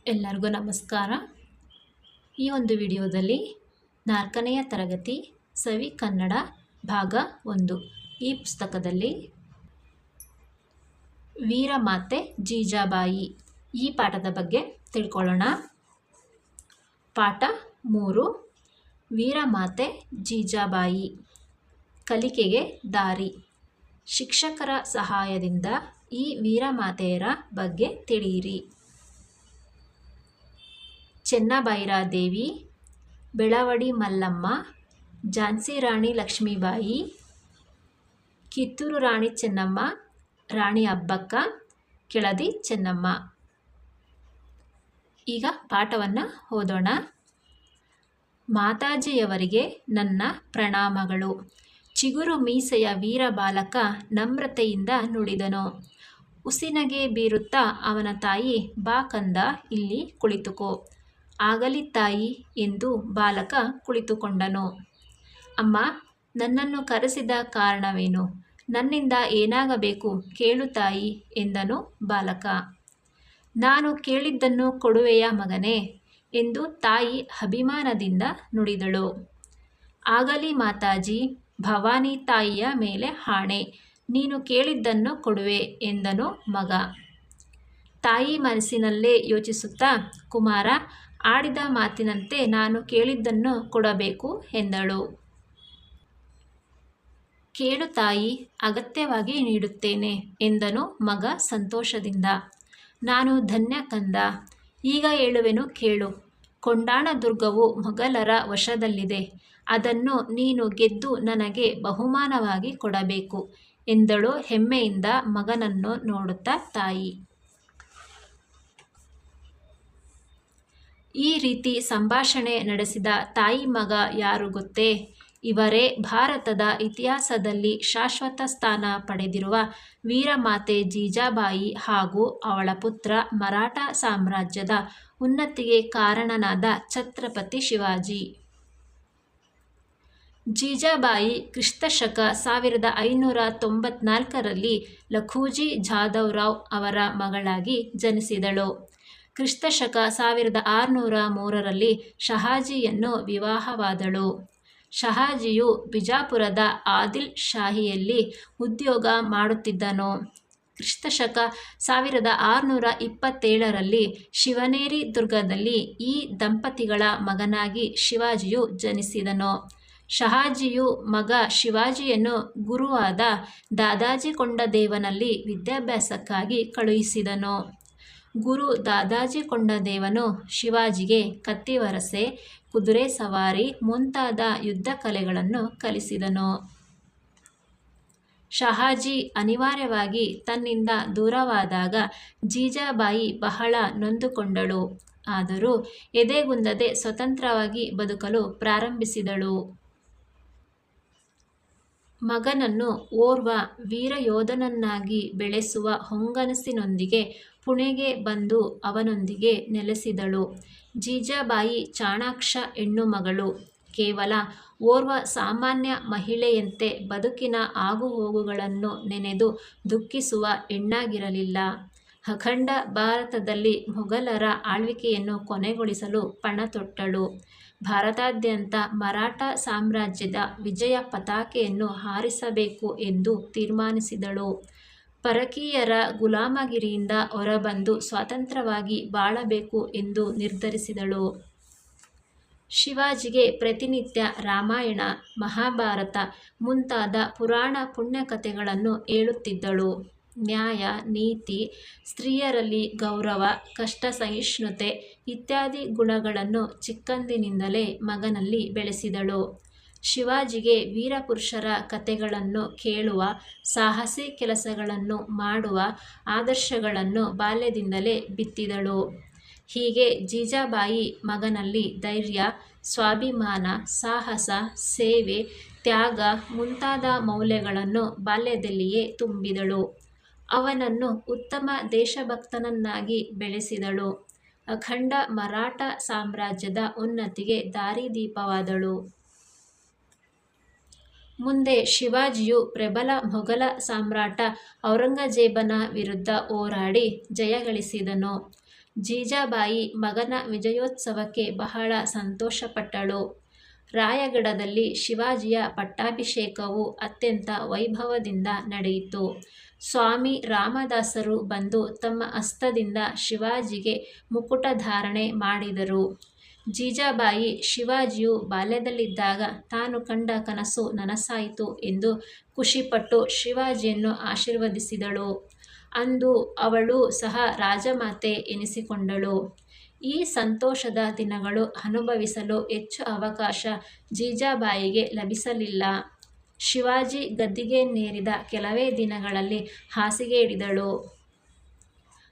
ಎಲ್ಲರಿಗೂ ನಮಸ್ಕಾರ. ಈ ಒಂದು ವಿಡಿಯೋದಲ್ಲಿ 4ನೆಯ ತರಗತಿ ಸವಿ ಕನ್ನಡ ಭಾಗ 1 ಈ ಪುಸ್ತಕದಲ್ಲಿ ವೀರಮಾತೆ ಜೀಜಾಬಾಯಿ ಈ ಪಾಠದ ಬಗ್ಗೆ ತಿಳ್ಕೊಳ್ಳೋಣ. ಪಾಠ 3 ವೀರಮಾತೆ ಜೀಜಾಬಾಯಿ ಕಲಿಕೆಗೆ ದಾರಿ. ಶಿಕ್ಷಕರ ಸಹಾಯದಿಂದ ಈ ವೀರಮಾತೆಯರ ಬಗ್ಗೆ ತಿಳಿಯಿರಿ. ಚೆನ್ನಭೈರಾದೇವಿ, ಬೆಳವಡಿ ಮಲ್ಲಮ್ಮ, ಝಾನ್ಸಿ ರಾಣಿ ಲಕ್ಷ್ಮೀಬಾಯಿ, ಕಿತ್ತೂರು ರಾಣಿ ಚೆನ್ನಮ್ಮ, ರಾಣಿ ಅಬ್ಬಕ್ಕ, ಕೆಳದಿ ಚೆನ್ನಮ್ಮ. ಈಗ ಪಾಠವನ್ನು ಓದೋಣ. ಮಾತಾಜಿಯವರಿಗೆ ನನ್ನ ಪ್ರಣಾಮಗಳು. ಚಿಗುರು ಮೀಸೆಯ ವೀರ ಬಾಲಕ ನಮ್ರತೆಯಿಂದ ನುಡಿದನು. ಉಸಿನಗೆ ಬೀರುತ್ತಾ ಅವನ ತಾಯಿ, ಬಾ ಕಂದ, ಇಲ್ಲಿ ಕುಳಿತುಕೋ. ಆಗಲಿ ತಾಯಿ ಎಂದು ಬಾಲಕ ಕುಳಿತುಕೊಂಡನು. ಅಮ್ಮ, ನನ್ನನ್ನು ಕರೆಸಿದ ಕಾರಣವೇನು? ನನ್ನಿಂದ ಏನಾಗಬೇಕು ಕೇಳು ತಾಯಿ ಎಂದನು ಬಾಲಕ. ನಾನು ಕೇಳಿದ್ದನ್ನು ಕೊಡುವೆಯ ಮಗನೇ ಎಂದು ತಾಯಿ ಅಭಿಮಾನದಿಂದ ನುಡಿದಳು. ಆಗಲಿ ಮಾತಾಜಿ, ಭವಾನಿ ತಾಯಿಯ ಮೇಲೆ ಆಣೆ, ನೀನು ಕೇಳಿದ್ದನ್ನು ಕೊಡುವೆ ಎಂದನು ಮಗ. ತಾಯಿ ಮನಸ್ಸಿನಲ್ಲೇ ಯೋಚಿಸುತ್ತಾ, ಕುಮಾರ ಆಡಿದ ಮಾತಿನಂತೆ ನಾನು ಕೇಳಿದ್ದನ್ನು ಕೊಡಬೇಕು ಎಂದಳು. ಕೇಳು ತಾಯಿ, ಅಗತ್ಯವಾಗಿ ನೀಡುತ್ತೇನೆ ಎಂದನು ಮಗ ಸಂತೋಷದಿಂದ. ನಾನು ಧನ್ಯ ಕಂದ, ಈಗ ಹೇಳುವೆನು ಕೇಳು. ಕೊಂಡಾಣ ದುರ್ಗವು ಮೊಘಲರ ವಶದಲ್ಲಿದೆ. ಅದನ್ನು ನೀನು ಗೆದ್ದು ನನಗೆ ಬಹುಮಾನವಾಗಿ ಕೊಡಬೇಕು ಎಂದಳು ಹೆಮ್ಮೆಯಿಂದ ಮಗನನ್ನು ನೋಡುತ್ತಾ ತಾಯಿ. ಈ ರೀತಿ ಸಂಭಾಷಣೆ ನಡೆಸಿದ ತಾಯಿ ಮಗ ಯಾರು ಗೊತ್ತೇ? ಇವರೇ ಭಾರತದ ಇತಿಹಾಸದಲ್ಲಿ ಶಾಶ್ವತ ಸ್ಥಾನ ಪಡೆದಿರುವ ವೀರಮಾತೆ ಜೀಜಾಬಾಯಿ ಹಾಗೂ ಅವಳ ಪುತ್ರ ಮರಾಠ ಸಾಮ್ರಾಜ್ಯದ ಉನ್ನತಿಗೆ ಕಾರಣನಾದ ಛತ್ರಪತಿ ಶಿವಾಜಿ. ಜೀಜಾಬಾಯಿ ಕ್ರಿಸ್ತಶಕ 1594ರಲ್ಲಿ ಲಖೂಜಿ ಜಾಧವ್ರಾವ್ ಅವರ ಮಗಳಾಗಿ ಜನಿಸಿದಳು. ಕ್ರಿಸ್ತಶಕ 1603ರಲ್ಲಿ ಶಹಾಜಿಯನ್ನು ವಿವಾಹವಾದಳು. ಶಹಾಜಿಯು ಬಿಜಾಪುರದ ಆದಿಲ್ ಶಾಹಿಯಲ್ಲಿ ಉದ್ಯೋಗ ಮಾಡುತ್ತಿದ್ದನು. ಕ್ರಿಸ್ತಶಕ 1627ರಲ್ಲಿ ಶಿವನೇರಿ ದುರ್ಗದಲ್ಲಿ ಈ ದಂಪತಿಗಳ ಮಗನಾಗಿ ಶಿವಾಜಿಯು ಜನಿಸಿದನು. ಶಹಾಜಿಯು ಮಗ ಶಿವಾಜಿಯನ್ನು ಗುರುವಾದ ದಾದಾಜಿ ಕೊಂಡದೇವನಲ್ಲಿ ವಿದ್ಯಾಭ್ಯಾಸಕ್ಕಾಗಿ ಕಳುಹಿಸಿದನು. ಗುರು ದಾದಾಜಿ ಕೊಂಡದೇವನು ಶಿವಾಜಿಗೆ ಕತ್ತಿವರಸೆ, ಕುದುರೆ ಸವಾರಿ ಮುಂತಾದ ಯುದ್ಧ ಕಲೆಗಳನ್ನು ಕಲಿಸಿದನು. ಶಹಾಜಿ ಅನಿವಾರ್ಯವಾಗಿ ತನ್ನಿಂದ ದೂರವಾದಾಗ ಜೀಜಾಬಾಯಿ ಬಹಳ ನೊಂದುಕೊಂಡಳು. ಆದರೂ ಎದೆಗುಂದದೆ ಸ್ವತಂತ್ರವಾಗಿ ಬದುಕಲು ಪ್ರಾರಂಭಿಸಿದಳು. ಮಗನನ್ನು ಓರ್ವ ವೀರಯೋಧನನ್ನಾಗಿ ಬೆಳೆಸುವ ಹೊಂಗನಸಿನೊಂದಿಗೆ ಪುಣೆಗೆ ಬಂದು ಅವನೊಂದಿಗೆ ನೆಲೆಸಿದಳು. ಜೀಜಾಬಾಯಿ ಚಾಣಾಕ್ಷ ಹೆಣ್ಣು ಮಗಳು. ಕೇವಲ ಓರ್ವ ಸಾಮಾನ್ಯ ಮಹಿಳೆಯಂತೆ ಬದುಕಿನ ಆಗುಹೋಗುಗಳನ್ನು ನೆನೆದು ದುಃಖಿಸುವ ಹೆಣ್ಣಾಗಿರಲಿಲ್ಲ. ಅಖಂಡ ಭಾರತದಲ್ಲಿ ಮೊಘಲರ ಆಳ್ವಿಕೆಯನ್ನು ಕೊನೆಗೊಳಿಸಲು ಪಣತೊಟ್ಟಳು. ಭಾರತಾದ್ಯಂತ ಮರಾಠ ಸಾಮ್ರಾಜ್ಯದ ವಿಜಯ ಪತಾಕೆಯನ್ನು ಹಾರಿಸಬೇಕು ಎಂದು ತೀರ್ಮಾನಿಸಿದಳು. ಪರಕೀಯರ ಗುಲಾಮಗಿರಿಯಿಂದ ಹೊರಬಂದು ಸ್ವತಂತ್ರವಾಗಿ ಬಾಳಬೇಕು ಎಂದು ನಿರ್ಧರಿಸಿದಳು. ಶಿವಾಜಿಗೆ ಪ್ರತಿನಿತ್ಯ ರಾಮಾಯಣ, ಮಹಾಭಾರತ ಮುಂತಾದ ಪುರಾಣ ಪುಣ್ಯಕಥೆಗಳನ್ನು ಹೇಳುತ್ತಿದ್ದಳು. ನ್ಯಾಯ, ನೀತಿ, ಸ್ತ್ರೀಯರಲ್ಲಿ ಗೌರವ, ಕಷ್ಟ ಸಹಿಷ್ಣುತೆ ಇತ್ಯಾದಿ ಗುಣಗಳನ್ನು ಚಿಕ್ಕಂದಿನಿಂದಲೇ ಮಗನಲ್ಲಿ ಬೆಳೆಸಿದಳು. ಶಿವಾಜಿಗೆ ವೀರಪುರುಷರ ಕಥೆಗಳನ್ನು ಕೇಳುವ, ಸಾಹಸಿ ಕೆಲಸಗಳನ್ನು ಮಾಡುವ ಆದರ್ಶಗಳನ್ನು ಬಾಲ್ಯದಿಂದಲೇ ಬಿತ್ತಿದಳು. ಹೀಗೆ ಜೀಜಾಬಾಯಿ ಮಗನಲ್ಲಿ ಧೈರ್ಯ, ಸ್ವಾಭಿಮಾನ, ಸಾಹಸ, ಸೇವೆ, ತ್ಯಾಗ ಮುಂತಾದ ಮೌಲ್ಯಗಳನ್ನು ಬಾಲ್ಯದಲ್ಲಿಯೇ ತುಂಬಿದಳು. ಅವನನ್ನು ಉತ್ತಮ ದೇಶಭಕ್ತನನ್ನಾಗಿ ಬೆಳೆಸಿದಳು. ಅಖಂಡ ಮರಾಠ ಸಾಮ್ರಾಜ್ಯದ ಉನ್ನತಿಗೆ ದಾರಿದೀಪವಾದಳು. ಮುಂದೆ ಶಿವಾಜಿಯು ಪ್ರಬಲ ಮೊಘಲ ಸಾಮ್ರಾಟ ಔರಂಗಜೇಬನ ವಿರುದ್ಧ ಹೋರಾಡಿ ಜಯಗಳಿಸಿದನು. ಜೀಜಾಬಾಯಿ ಮಗನ ವಿಜಯೋತ್ಸವಕ್ಕೆ ಬಹಳ ಸಂತೋಷಪಟ್ಟಳು. ರಾಯಗಢದಲ್ಲಿ ಶಿವಾಜಿಯ ಪಟ್ಟಾಭಿಷೇಕವು ಅತ್ಯಂತ ವೈಭವದಿಂದ ನಡೆಯಿತು. ಸ್ವಾಮಿ ರಾಮದಾಸರು ಬಂದು ತಮ್ಮ ಹಸ್ತದಿಂದ ಶಿವಾಜಿಗೆ ಮುಕುಟಧಾರಣೆ ಮಾಡಿದರು. ಜೀಜಾಬಾಯಿ ಶಿವಾಜಿಯು ಬಾಲ್ಯದಲ್ಲಿದ್ದಾಗ ತಾನು ಕಂಡ ಕನಸು ನನಸಾಯಿತು ಎಂದು ಖುಷಿಪಟ್ಟು ಶಿವಾಜಿಯನ್ನು ಆಶೀರ್ವದಿಸಿದಳು. ಅಂದು ಅವಳು ಸಹ ರಾಜಮಾತೆ ಎನಿಸಿಕೊಂಡಳು. ಈ ಸಂತೋಷದ ದಿನಗಳು ಅನುಭವಿಸಲು ಹೆಚ್ಚು ಅವಕಾಶ ಜೀಜಾಬಾಯಿಗೆ ಲಭಿಸಲಿಲ್ಲ. ಶಿವಾಜಿ ಗದ್ದಿಗೆಯನ್ನೇರಿದ ಕೆಲವೇ ದಿನಗಳಲ್ಲಿ ಹಾಸಿಗೆ ಹಿಡಿದಳು.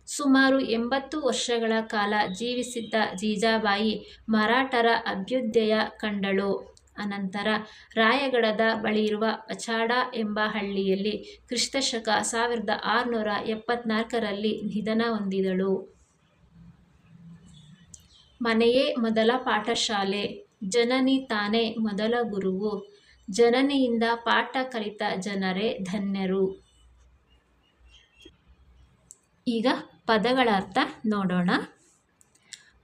ಸುಮಾರು 80 ವರ್ಷಗಳ ಕಾಲ ಜೀವಿಸಿದ್ದ ಜೀಜಾಬಾಯಿ ಮರಾಠರ ಅಭ್ಯುದಯ ಕಂಡಳು. ಅನಂತರ ರಾಯಗಢದ ಬಳಿಯಿರುವ ಪಚಾಡ ಎಂಬ ಹಳ್ಳಿಯಲ್ಲಿ ಕ್ರಿಸ್ತಶಕ 1674ರಲ್ಲಿ ನಿಧನ ಹೊಂದಿದಳು. ಮನೆಯೇ ಮೊದಲ ಪಾಠಶಾಲೆ, ಜನನಿ ತಾನೇ ಮೊದಲ ಗುರುವು, ಜನನಿಯಿಂದ ಪಾಠ ಕಲಿತ ಜನರೇ ಧನ್ಯರು. ಈಗ ಪದಗಳ ಅರ್ಥ ನೋಡೋಣ.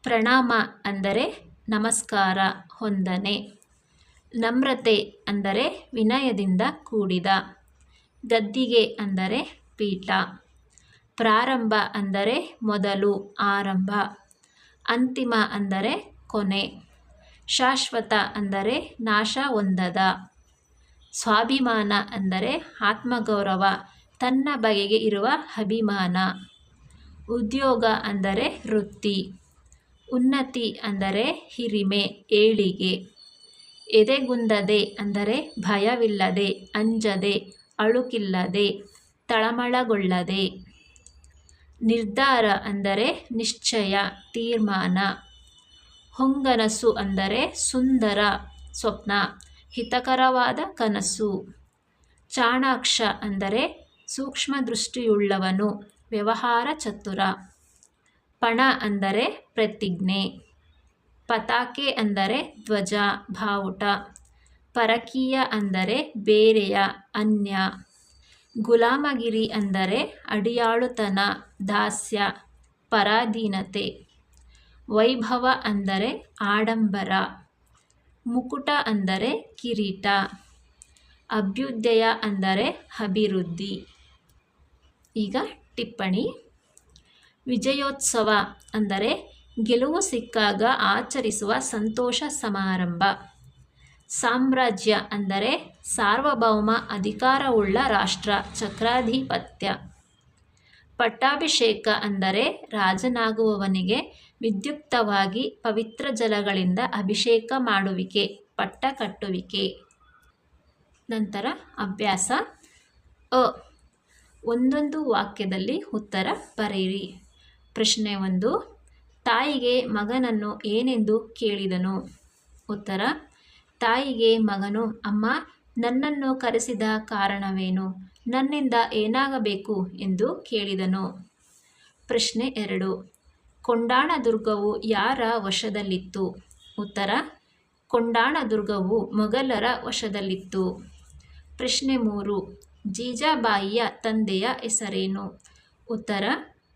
ಪ್ರಣಾಮ ಅಂದರೆ ನಮಸ್ಕಾರ, ವಂದನೆ. ನಮ್ರತೆ ಅಂದರೆ ವಿನಯದಿಂದ ಕೂಡಿದ. ಗದ್ದಿಗೆ ಅಂದರೆ ಪೀಠ. ಪ್ರಾರಂಭ ಅಂದರೆ ಮೊದಲು, ಆರಂಭ. ಅಂತಿಮ ಅಂದರೆ ಕೊನೆ. ಶಾಶ್ವತ ಅಂದರೆ ನಾಶ ಹೊಂದದ. ಸ್ವಾಭಿಮಾನ ಅಂದರೆ ಆತ್ಮಗೌರವ, ತನ್ನ ಬಗೆಗೆ ಇರುವ ಅಭಿಮಾನ. ಉದ್ಯೋಗ ಅಂದರೆ ವೃತ್ತಿ. ಉನ್ನತಿ ಅಂದರೆ ಹಿರಿಮೆ, ಏಳಿಗೆ. ಎದೆಗುಂದದೆ ಅಂದರೆ ಭಯವಿಲ್ಲದೆ, ಅಂಜದೆ, ಅಳುಕಿಲ್ಲದೆ, ತಳಮಳಗೊಳ್ಳದೆ. ನಿರ್ಧಾರ ಅಂದರೆ ನಿಶ್ಚಯ, ತೀರ್ಮಾನ. ಹೊಂಗನಸು ಅಂದರೆ ಸುಂದರ ಸ್ವಪ್ನ, ಹಿತಕರವಾದ ಕನಸು. ಚಾಣಾಕ್ಷ ಅಂದರೆ ಸೂಕ್ಷ್ಮದೃಷ್ಟಿಯುಳ್ಳವನು, ವ್ಯವಹಾರ ಚತುರ. ಪಣ ಅಂದರೆ ಪ್ರತಿಜ್ಞೆ. ಪತಾಕೆ ಅಂದರೆ ಧ್ವಜ, ಬಾವುಟ. ಪರಕೀಯ ಅಂದರೆ ಬೇರೆಯ, ಅನ್ಯ. ಗುಲಾಮಗಿರಿ ಅಂದರೆ ಅಡಿಯಾಳುತನ, ದಾಸ್ಯ, ಪರಾಧೀನತೆ. ವೈಭವ ಅಂದರೆ ಆಡಂಬರ. ಮುಕುಟ ಅಂದರೆ ಕಿರೀಟ. ಅಭ್ಯುದಯ ಅಂದರೆ ಅಭಿವೃದ್ಧಿ. ಈಗ ಟಿಪ್ಪಣಿ. ವಿಜಯೋತ್ಸವ ಅಂದರೆ ಗೆಲುವು ಸಿಕ್ಕಾಗ ಆಚರಿಸುವ ಸಂತೋಷ ಸಮಾರಂಭ. ಸಾಮ್ರಾಜ್ಯ ಅಂದರೆ ಸಾರ್ವಭೌಮ ಅಧಿಕಾರವುಳ್ಳ ರಾಷ್ಟ್ರ, ಚಕ್ರಾಧಿಪತ್ಯ. ಪಟ್ಟಾಭಿಷೇಕ ಅಂದರೆ ರಾಜನಾಗುವವನಿಗೆ ವಿದ್ಯುಕ್ತವಾಗಿ ಪವಿತ್ರ ಜಲಗಳಿಂದ ಅಭಿಷೇಕ ಮಾಡುವಿಕೆ, ಪಟ್ಟ ಕಟ್ಟುವಿಕೆ. ನಂತರ ಅಭ್ಯಾಸ. ಅ. ಒಂದೊಂದು ವಾಕ್ಯದಲ್ಲಿ ಉತ್ತರ ಬರೆಯಿರಿ. ಪ್ರಶ್ನೆ 1. ತಾಯಿಗೆ ಮಗನನ್ನು ಏನೆಂದು ಕೇಳಿದನು? ಉತ್ತರ. ತಾಯಿಗೆ ಮಗನು, ಅಮ್ಮ, ನನ್ನನ್ನು ಕರೆಸಿದ ಕಾರಣವೇನು? ನನ್ನಿಂದ ಏನಾಗಬೇಕು ಎಂದು ಕೇಳಿದನು. ಪ್ರಶ್ನೆ 2. ಕೊಂಡಾಣದುರ್ಗವು ಯಾರ ವಶದಲ್ಲಿತ್ತು? ಉತ್ತರ. ಕೊಂಡಾಣದುರ್ಗವು ಮೊಘಲರ ವಶದಲ್ಲಿತ್ತು. ಪ್ರಶ್ನೆ 3. ಜೀಜಾಬಾಯಿಯ ತಂದೆಯ ಹೆಸರೇನು? ಉತ್ತರ.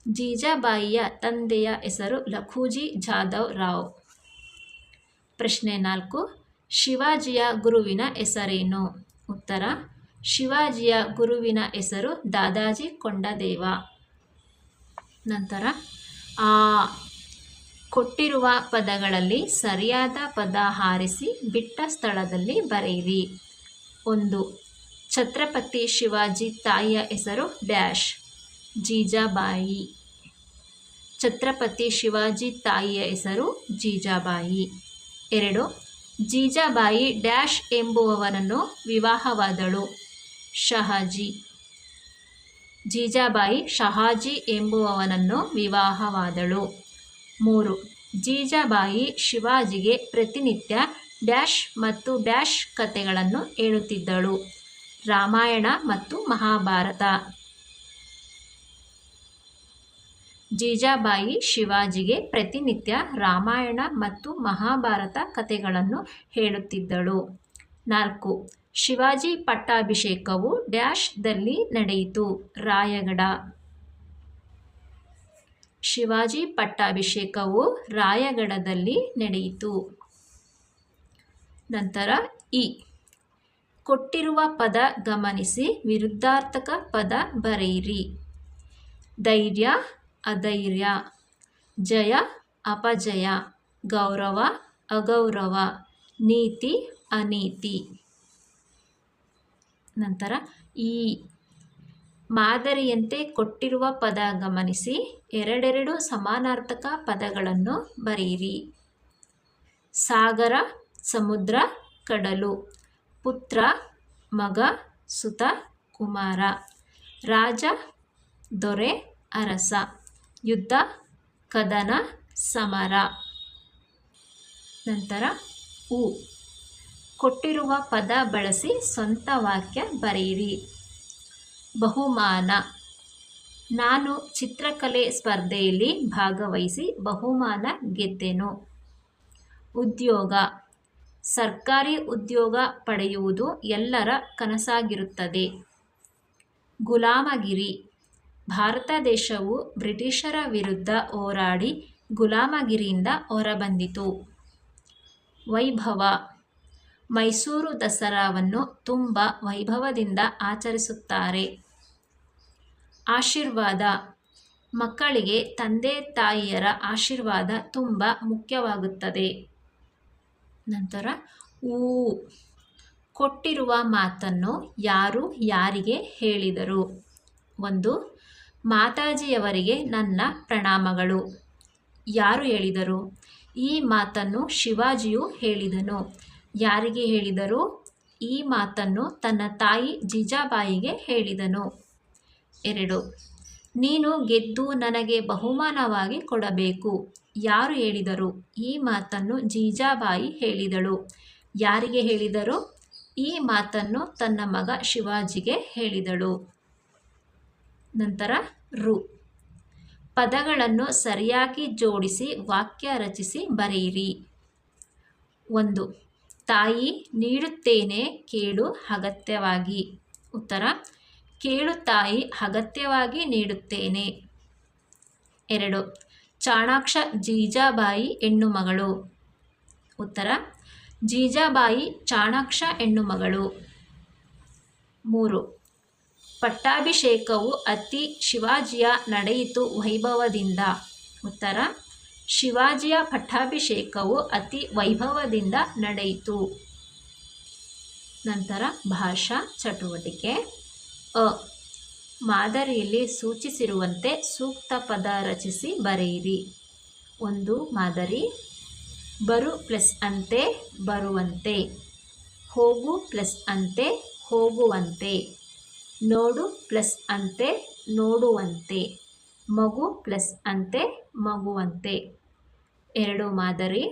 ಜೀಜಾಬಾಯಿಯ ತಂದೆಯ ಹೆಸರು ಲಖುಜಿ ಜಾಧವ್ ರಾವ್. ಪ್ರಶ್ನೆ 4. ಶಿವಾಜಿಯ ಗುರುವಿನ ಹೆಸರೇನು? ಉತ್ತರ. ಶಿವಾಜಿಯ ಗುರುವಿನ ಹೆಸರು ದಾದಾಜಿ ಕೊಂಡದೇವ. ನಂತರ ಆ. ಕೊಟ್ಟಿರುವ ಪದಗಳಲ್ಲಿ ಸರಿಯಾದ ಪದ ಆರಿಸಿ ಬಿಟ್ಟ ಸ್ಥಳದಲ್ಲಿ ಬರೆಯಿರಿ. 1. ಛತ್ರಪತಿ ಶಿವಾಜಿ ತಾಯಿಯ ಹೆಸರು ಡ್ಯಾಶ್, ಜೀಜಾಬಾಯಿ. ಛತ್ರಪತಿ ಶಿವಾಜಿ ತಾಯಿಯ ಹೆಸರು ಜೀಜಾಬಾಯಿ. 2. ಜೀಜಾಬಾಯಿ ಡ್ಯಾಶ್ ಎಂಬುವವನನ್ನು ವಿವಾಹವಾದಳು, ಶಹಾಜಿ. ಜೀಜಾಬಾಯಿ ಶಹಾಜಿ ಎಂಬುವವನನ್ನು ವಿವಾಹವಾದಳು. 3. ಜೀಜಾಬಾಯಿ ಶಿವಾಜಿಗೆ ಪ್ರತಿನಿತ್ಯ ಡ್ಯಾಶ್ ಮತ್ತು ಡ್ಯಾಶ್ ಕಥೆಗಳನ್ನು ಹೇಳುತ್ತಿದ್ದಳು, ರಾಮಾಯಣ ಮತ್ತು ಮಹಾಭಾರತ. ಜೀಜಾಬಾಯಿ ಶಿವಾಜಿಗೆ ಪ್ರತಿನಿತ್ಯ ರಾಮಾಯಣ ಮತ್ತು ಮಹಾಭಾರತ ಕಥೆಗಳನ್ನು ಹೇಳುತ್ತಿದ್ದಳು. 4. ಶಿವಾಜಿ ಪಟ್ಟಾಭಿಷೇಕವು ಡ್ಯಾಶ್ದಲ್ಲಿ ನಡೆಯಿತು, ರಾಯಗಢ. ಶಿವಾಜಿ ಪಟ್ಟಾಭಿಷೇಕವು ರಾಯಗಢದಲ್ಲಿ ನಡೆಯಿತು. ನಂತರ ಇ. ಕೊಟ್ಟಿರುವ ಪದ ಗಮನಿಸಿ ವಿರುದ್ಧಾರ್ಥಕ ಪದ ಬರೆಯಿರಿ. ಧೈರ್ಯ ಅಧೈರ್ಯ, ಜಯ ಅಪಜಯ, ಗೌರವ ಅಗೌರವ, ನೀತಿ ಅನೀತಿ. ನಂತರ ಈ ಮಾದರಿಯಂತೆ ಕೊಟ್ಟಿರುವ ಪದ ಗಮನಿಸಿ ಎರಡೆರಡು ಸಮಾನಾರ್ಥಕ ಪದಗಳನ್ನು ಬರೆಯಿರಿ. ಸಾಗರ ಸಮುದ್ರ ಕಡಲು, ಪುತ್ರ ಮಗ ಸುತ ಕುಮಾರ, ರಾಜ ದೊರೆ ಅರಸ, ಯುದ್ಧ ಕದನ ಸಮರ. ನಂತರ ಉ. ಕೊಟ್ಟಿರುವ ಪದ ಬಳಸಿ ಸ್ವಂತ ವಾಕ್ಯ ಬರೆಯಿರಿ. ಬಹುಮಾನ, ನಾನು ಚಿತ್ರಕಲೆ ಸ್ಪರ್ಧೆಯಲ್ಲಿ ಭಾಗವಹಿಸಿ ಬಹುಮಾನ ಗೆದ್ದೆನು. ಉದ್ಯೋಗ, ಸರ್ಕಾರಿ ಉದ್ಯೋಗ ಪಡೆಯುವುದು ಎಲ್ಲರ ಕನಸಾಗಿರುತ್ತದೆ. ಗುಲಾಮಗಿರಿ, ಭಾರತ ದೇಶವು ಬ್ರಿಟಿಷರ ವಿರುದ್ಧ ಹೋರಾಡಿ ಗುಲಾಮಗಿರಿಯಿಂದ ಹೊರಬಂದಿತು. ವೈಭವ, ಮೈಸೂರು ದಸರಾವನ್ನು ತುಂಬ ವೈಭವದಿಂದ ಆಚರಿಸುತ್ತಾರೆ. ಆಶೀರ್ವಾದ, ಮಕ್ಕಳಿಗೆ ತಂದೆ ತಾಯಿಯರ ಆಶೀರ್ವಾದ ತುಂಬ ಮುಖ್ಯವಾಗುತ್ತದೆ. ನಂತರ ಊ. ಕೊಟ್ಟಿರುವ ಮಾತನ್ನು ಯಾರು ಯಾರಿಗೆ ಹೇಳಿದರು. 1. ಮಾತಾಜಿಯವರಿಗೆ ನನ್ನ ಪ್ರಣಾಮಗಳು. ಯಾರು ಹೇಳಿದರು? ಈ ಮಾತನ್ನು ಶಿವಾಜಿಯು ಹೇಳಿದನು. ಯಾರಿಗೆ ಹೇಳಿದರು? ಈ ಮಾತನ್ನು ತನ್ನ ತಾಯಿ ಜೀಜಾಬಾಯಿಗೆ ಹೇಳಿದನು. 2. ನೀನು ಗೆದ್ದು ನನಗೆ ಬಹುಮಾನವಾಗಿ ಕೊಡಬೇಕು. ಯಾರು ಹೇಳಿದರು? ಈ ಮಾತನ್ನು ಜೀಜಾಬಾಯಿ ಹೇಳಿದಳು. ಯಾರಿಗೆ ಹೇಳಿದರು? ಈ ಮಾತನ್ನು ತನ್ನ ಮಗ ಶಿವಾಜಿಗೆ ಹೇಳಿದಳು. ನಂತರ ರು. ಪದಗಳನ್ನು ಸರಿಯಾಗಿ ಜೋಡಿಸಿ ವಾಕ್ಯ ರಚಿಸಿ ಬರೆಯಿರಿ. 1. ತಾಯಿ ನೀಡುತ್ತೇನೆ ಕೇಳು ಅಗತ್ಯವಾಗಿ. ಉತ್ತರ: ಕೇಳು ತಾಯಿ, ಅಗತ್ಯವಾಗಿ ನೀಡುತ್ತೇನೆ. 2. ಚಾಣಾಕ್ಷ ಜೀಜಾಬಾಯಿ ಹೆಣ್ಣು ಮಗಳು. ಉತ್ತರ: ಜೀಜಾಬಾಯಿ ಚಾಣಾಕ್ಷ ಹೆಣ್ಣು ಮಗಳು. 3. ಪಟ್ಟಾಭಿಷೇಕವು ಅತಿ ಶಿವಾಜಿಯ ನಡೆಯಿತು ವೈಭವದಿಂದ. ಉತ್ತರ: ಶಿವಾಜಿಯ ಪಟ್ಟಾಭಿಷೇಕವು ಅತಿ ವೈಭವದಿಂದ ನಡೆಯಿತು. ನಂತರ ಭಾಷಾ ಚಟುವಟಿಕೆ. ಅ. ಮಾದರಿಯಲ್ಲಿ ಸೂಚಿಸಿರುವಂತೆ ಸೂಕ್ತ ಪದ ರಚಿಸಿ ಬರೆಯಿರಿ. 1 ಮಾದರಿ. ಬರು ಪ್ಲಸ್ ಅಂತೆ ಬರುವಂತೆ, ಹೋಗು ಪ್ಲಸ್ ಅಂತೆ ಹೋಗುವಂತೆ, ನೋಡು ಪ್ಲಸ್ ಅಂತೆ ನೋಡುವಂತೆ, ಮಗು ಪ್ಲಸ್ ಅಂತೆ ಮಗುವಂತೆ. 2 ಮಾದರಿ.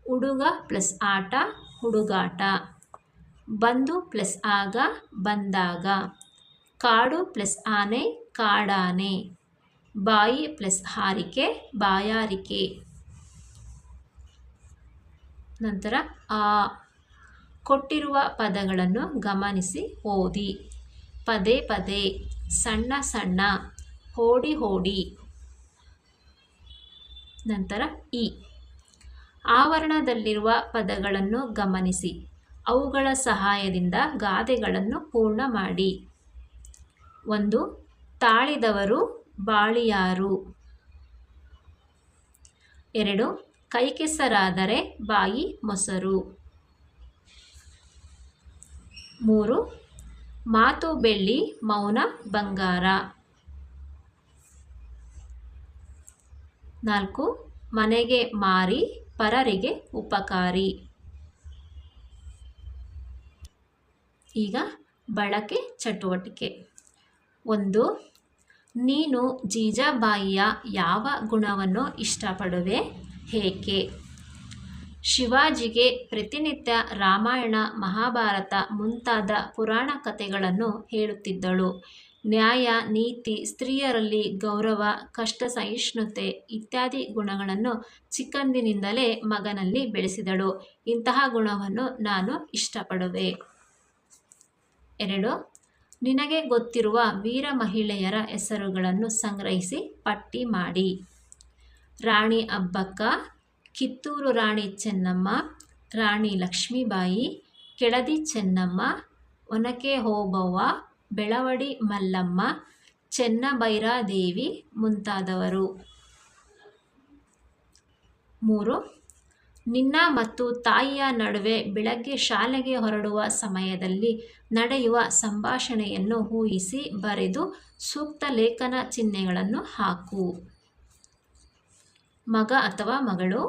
ಹುಡುಗ ಪ್ಲಸ್ ಆಟ ಹುಡುಗಾಟ, ಬಂದು ಪ್ಲಸ್ ಆಗ ಬಂದಾಗ, ಕಾಡು ಪ್ಲಸ್ ಆನೆ ಕಾಡಾನೆ, ಬಾಯಿ ಪ್ಲಸ್ ಹಾರಿಕೆ ಬಾಯಾರಿಕೆ. ನಂತರ ಆ. ಕೊಟ್ಟಿರುವ ಪದಗಳನ್ನು ಗಮನಿಸಿ ಓದಿ. ಪದೇ ಪದೇ, ಸಣ್ಣ ಸಣ್ಣ, ಹೋಡಿ ಹೋಡಿ. ನಂತರ ಇ. ಆವರಣದಲ್ಲಿರುವ ಪದಗಳನ್ನು ಗಮನಿಸಿ ಅವುಗಳ ಸಹಾಯದಿಂದ ಗಾದೆಗಳನ್ನು ಪೂರ್ಣ ಮಾಡಿ. 1. ತಾಳಿದವರು ಬಾಳಿಯಾರು. 2. ಕೈ ಕೆಸರಾದರೆ ಬಾಯಿ ಮೊಸರು. 3. ಮಾತು ಬೆಳ್ಳಿ ಮೌನ ಬಂಗಾರ. 4. ಮನೆಗೆ ಮಾರಿ ಪರರಿಗೆ ಉಪಕಾರಿ. ಈಗ ಬಳಕೆ ಚಟುವಟಿಕೆ. 1. ನೀನು ಜೀಜಾಬಾಯಿಯ ಯಾವ ಗುಣವನ್ನು ಇಷ್ಟಪಡುವೆ, ಏಕೆ? ಶಿವಾಜಿಗೆ ಪ್ರತಿನಿತ್ಯ ರಾಮಾಯಣ ಮಹಾಭಾರತ ಮುಂತಾದ ಪುರಾಣ ಕಥೆಗಳನ್ನು ಹೇಳುತ್ತಿದ್ದಳು. ನ್ಯಾಯ ನೀತಿ, ಸ್ತ್ರೀಯರಲ್ಲಿ ಗೌರವ, ಕಷ್ಟ ಸಹಿಷ್ಣುತೆ ಇತ್ಯಾದಿ ಗುಣಗಳನ್ನು ಚಿಕ್ಕಂದಿನಿಂದಲೇ ಮಗನಲ್ಲಿ ಬೆಳೆಸಿದಳು. ಇಂತಹ ಗುಣವನ್ನು ನಾನು ಇಷ್ಟಪಡುವೆ. 2. ನಿನಗೆ ಗೊತ್ತಿರುವ ವೀರ ಮಹಿಳೆಯರ ಹೆಸರುಗಳನ್ನು ಸಂಗ್ರಹಿಸಿ ಪಟ್ಟಿ ಮಾಡಿ. ರಾಣಿ ಅಬ್ಬಕ್ಕ, ಕಿತ್ತೂರು ರಾಣಿ ಚೆನ್ನಮ್ಮ, ರಾಣಿ ಲಕ್ಷ್ಮೀಬಾಯಿ, ಕೆಳದಿ ಚೆನ್ನಮ್ಮ, ಒನಕೆ ಓಬವ್ವ, ಬೆಳವಡಿ ಮಲ್ಲಮ್ಮ, ಚೆನ್ನಭೈರಾದೇವಿ ಮುಂತಾದವರು. 3. ನಿನ್ನ ಮತ್ತು ತಾಯಿಯ ನಡುವೆ ಬೆಳಗ್ಗೆ ಶಾಲೆಗೆ ಹೊರಡುವ ಸಮಯದಲ್ಲಿ ನಡೆಯುವ ಸಂಭಾಷಣೆಯನ್ನು ಊಹಿಸಿ ಬರೆದು ಸೂಕ್ತ ಲೇಖನ ಚಿಹ್ನೆಗಳನ್ನು ಹಾಕು. ಮಗ ಅಥವಾ ಮಗಳು: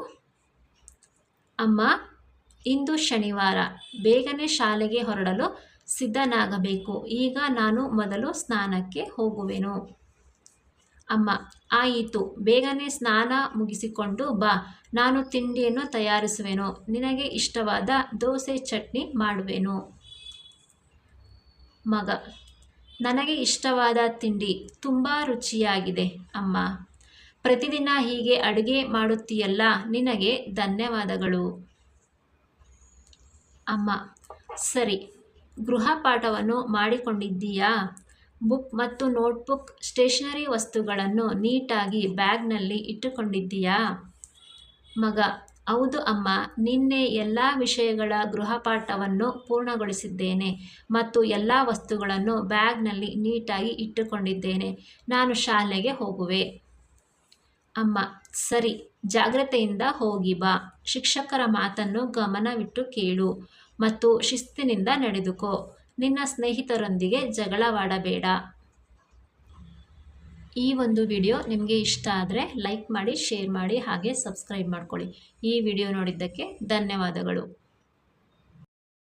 ಅಮ್ಮ, ಇಂದು ಶನಿವಾರ, ಬೇಗನೆ ಶಾಲೆಗೆ ಹೊರಡಲು ಸಿದ್ಧನಾಗಬೇಕು. ಈಗ ನಾನು ಮೊದಲು ಸ್ನಾನಕ್ಕೆ ಹೋಗುವೆನು. ಅಮ್ಮ: ಆಯಿತು, ಬೇಗನೆ ಸ್ನಾನ ಮುಗಿಸಿಕೊಂಡು ಬಾ, ನಾನು ತಿಂಡಿಯನ್ನು ತಯಾರಿಸುವೆನು. ನಿನಗೆ ಇಷ್ಟವಾದ ದೋಸೆ ಚಟ್ನಿ ಮಾಡುವೆನು. ಮಗ: ನನಗೆ ಇಷ್ಟವಾದ ತಿಂಡಿ ತುಂಬ ರುಚಿಯಾಗಿದೆ ಅಮ್ಮ. ಪ್ರತಿದಿನ ಹೀಗೆ ಅಡುಗೆ ಮಾಡುತ್ತೀಯಲ್ಲ, ನಿನಗೆ ಧನ್ಯವಾದಗಳು. ಅಮ್ಮ: ಸರಿ, ಗೃಹಪಾಠವನ್ನು ಮಾಡಿಕೊಂಡಿದ್ದೀಯಾ? ಬುಕ್ ಮತ್ತು ನೋಟ್ಬುಕ್, ಸ್ಟೇಷನರಿ ವಸ್ತುಗಳನ್ನು ನೀಟಾಗಿ ಬ್ಯಾಗ್ನಲ್ಲಿ ಇಟ್ಟುಕೊಂಡಿದ್ದೀಯಾ? ಮಗ: ಹೌದು ಅಮ್ಮ, ನಿನ್ನೆ ಎಲ್ಲ ವಿಷಯಗಳ ಗೃಹಪಾಠವನ್ನು ಪೂರ್ಣಗೊಳಿಸಿದ್ದೇನೆ ಮತ್ತು ಎಲ್ಲ ವಸ್ತುಗಳನ್ನು ಬ್ಯಾಗ್ನಲ್ಲಿ ನೀಟಾಗಿ ಇಟ್ಟುಕೊಂಡಿದ್ದೇನೆ. ನಾನು ಶಾಲೆಗೆ ಹೋಗುವೆ. ಅಮ್ಮ: ಸರಿ, ಜಾಗ್ರತೆಯಿಂದ ಹೋಗಿ ಬಾ. ಶಿಕ್ಷಕರ ಮಾತನ್ನು ಗಮನವಿಟ್ಟು ಕೇಳು ಮತ್ತು ಶಿಸ್ತಿನಿಂದ ನಡೆದುಕೋ. ನಿನ್ನ ಸ್ನೇಹಿತರೊಂದಿಗೆ ಜಗಳವಾಡಬೇಡ. ಈ ಒಂದು ವಿಡಿಯೋ ನಿಮಗೆ ಇಷ್ಟ ಆದರೆ ಲೈಕ್ ಮಾಡಿ, ಶೇರ್ ಮಾಡಿ, ಹಾಗೆ ಸಬ್ಸ್ಕ್ರೈಬ್ ಮಾಡ್ಕೊಳ್ಳಿ. ಈ ವಿಡಿಯೋ ನೋಡಿದ್ದಕ್ಕೆ ಧನ್ಯವಾದಗಳು.